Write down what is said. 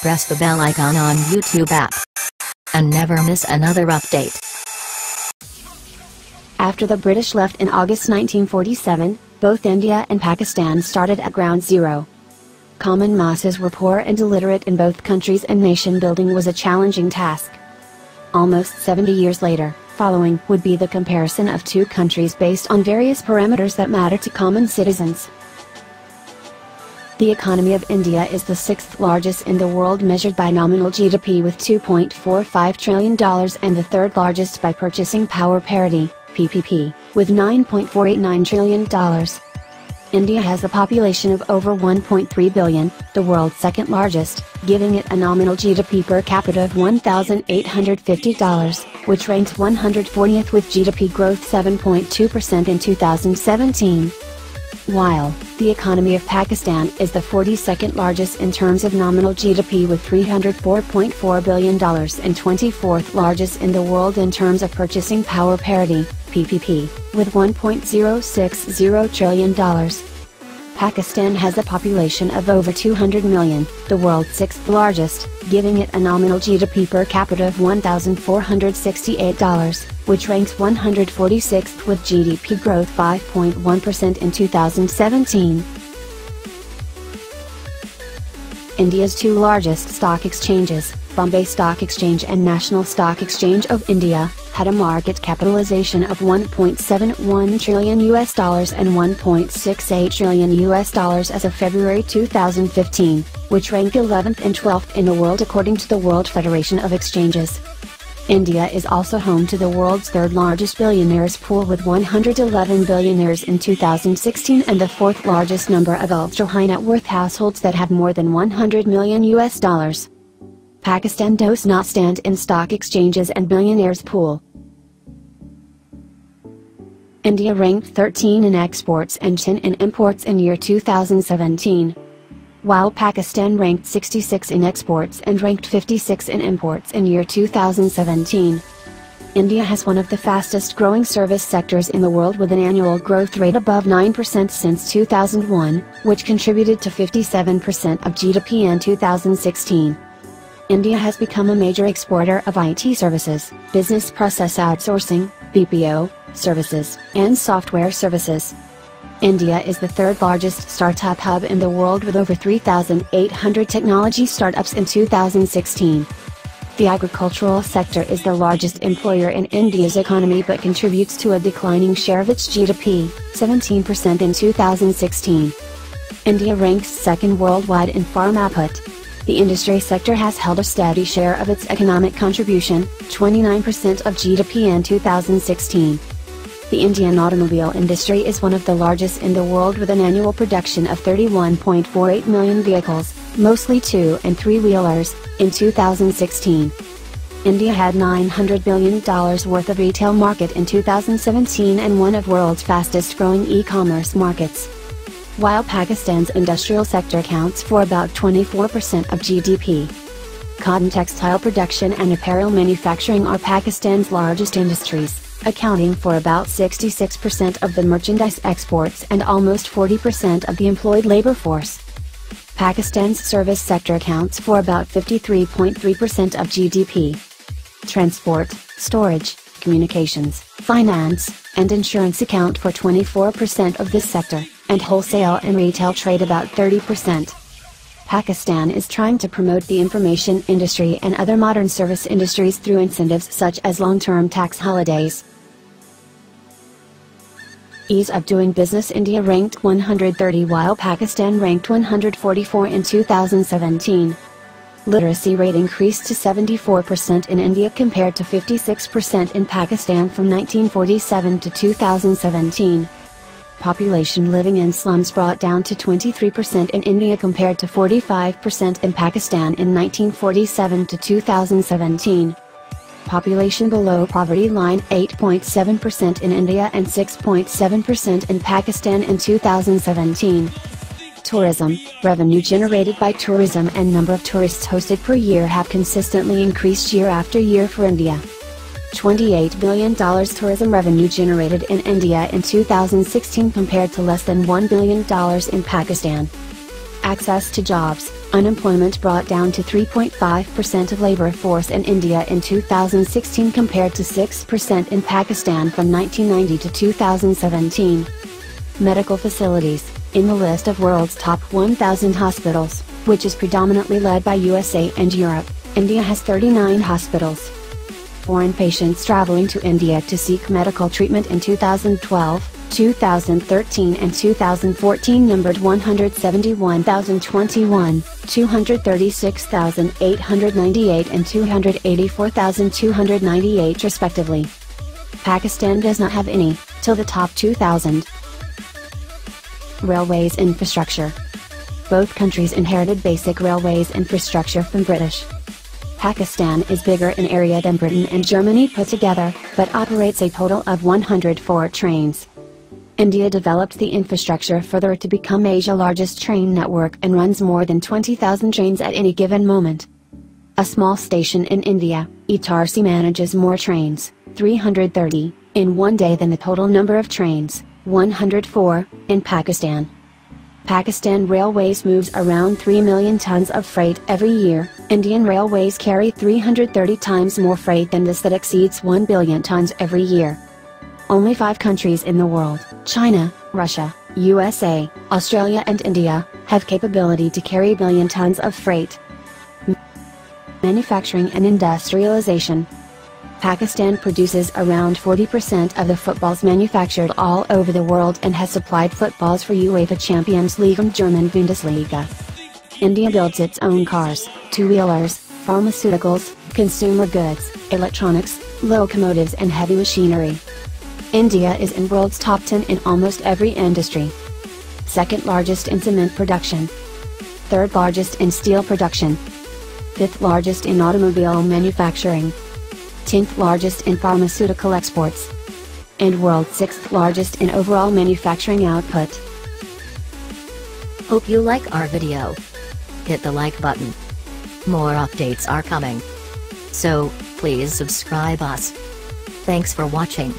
Press the bell icon on YouTube app and never miss another update. After the British left in August 1947, both India and Pakistan started at ground zero. Common masses were poor and illiterate in both countries, and nation building was a challenging task. Almost 70 years later, following would be the comparison of two countries based on various parameters that matter to common citizens. The economy of India is the sixth largest in the world measured by nominal GDP with $2.45 trillion, and the third largest by purchasing power parity, PPP, with $9.489 trillion. India has a population of over 1.3 billion, the world's second largest, giving it a nominal GDP per capita of $1,850, which ranks 140th with GDP growth 7.2% in 2017. While the economy of Pakistan is the 42nd largest in terms of nominal GDP with $304.4 billion and 24th largest in the world in terms of purchasing power parity, PPP, with $1.060 trillion. Pakistan has a population of over 200 million, the world's sixth largest, giving it a nominal GDP per capita of $1,468, which ranks 146th with GDP growth 5.1% in 2017. India's two largest stock exchanges, Bombay Stock Exchange and National Stock Exchange of India, had a market capitalization of $1.71 trillion and $1.68 trillion as of February 2015, which rank 11th and 12th in the world according to the World Federation of Exchanges. India is also home to the world's third largest billionaires pool with 111 billionaires in 2016 and the fourth largest number of ultra-high net worth households that have more than $100 million. Pakistan does not stand in stock exchanges and billionaires pool. India ranked 13 in exports and 10 in imports in year 2017. While Pakistan ranked 66 in exports and ranked 56 in imports in year 2017. India has one of the fastest growing service sectors in the world with an annual growth rate above 9% since 2001, which contributed to 57% of GDP in 2016. India has become a major exporter of IT services, business process outsourcing, BPO, services, and software services. India is the third largest startup hub in the world with over 3,800 technology startups in 2016. The agricultural sector is the largest employer in India's economy but contributes to a declining share of its GDP, 17% in 2016. India ranks second worldwide in farm output. The industry sector has held a steady share of its economic contribution, 29% of GDP in 2016. The Indian automobile industry is one of the largest in the world with an annual production of 31.48 million vehicles, mostly two- and three-wheelers, in 2016. India had $900 billion worth of retail market in 2017 and one of world's fastest growing e-commerce markets. While Pakistan's industrial sector accounts for about 24% of GDP. Cotton textile production and apparel manufacturing are Pakistan's largest industries, accounting for about 66% of the merchandise exports and almost 40% of the employed labor force. Pakistan's service sector accounts for about 53.3% of GDP. Transport, storage, communications, finance, and insurance account for 24% of this sector, and wholesale and retail trade about 30%. Pakistan is trying to promote the information industry and other modern service industries through incentives such as long-term tax holidays. Ease of doing business: India ranked 130 while Pakistan ranked 144 in 2017. Literacy rate increased to 74% in India compared to 56% in Pakistan from 1947 to 2017. Population living in slums brought down to 23% in India compared to 45% in Pakistan in 1947 to 2017. Population below poverty line 8.7% in India and 6.7% in Pakistan in 2017. Tourism, revenue generated by tourism and number of tourists hosted per year have consistently increased year after year for India. $28 billion tourism revenue generated in India in 2016 compared to less than $1 billion in Pakistan. access to jobs, unemployment brought down to 3.5% of labor force in India in 2016 compared to 6% in Pakistan from 1990 to 2017. Medical facilities. In the list of world's top 1,000 hospitals, which is predominantly led by USA and Europe, India has 39 hospitals. Foreign patients traveling to India to seek medical treatment in 2012, 2013 and 2014 numbered 171,021, 236,898 and 284,298 respectively. Pakistan does not have any, till the top 2,000. Railways infrastructure. Both countries inherited basic railways infrastructure from British. Pakistan is bigger in area than Britain and Germany put together, but operates a total of 104 trains. India developed the infrastructure further to become Asia's largest train network and runs more than 20,000 trains at any given moment. A small station in India, Itarsi manages more trains, 330, in one day than the total number of trains, 104, in Pakistan. Pakistan Railways moves around 3 million tons of freight every year. Indian Railways carry 330 times more freight than this, that exceeds 1 billion tons every year. Only 5 countries in the world, China, Russia, USA, Australia and India, have capability to carry billion tons of freight. Manufacturing and industrialization. Pakistan produces around 40% of the footballs manufactured all over the world and has supplied footballs for UEFA Champions League and German Bundesliga. India builds its own cars, two-wheelers, pharmaceuticals, consumer goods, electronics, locomotives and heavy machinery. India is in world's top 10 in almost every industry. Second largest in cement production. Third largest in steel production. Fifth largest in automobile manufacturing. 10th largest in pharmaceutical exports. And world's 6th largest in overall manufacturing output. Hope you like our video. Hit the like button. More updates are coming. So, please subscribe us. Thanks for watching.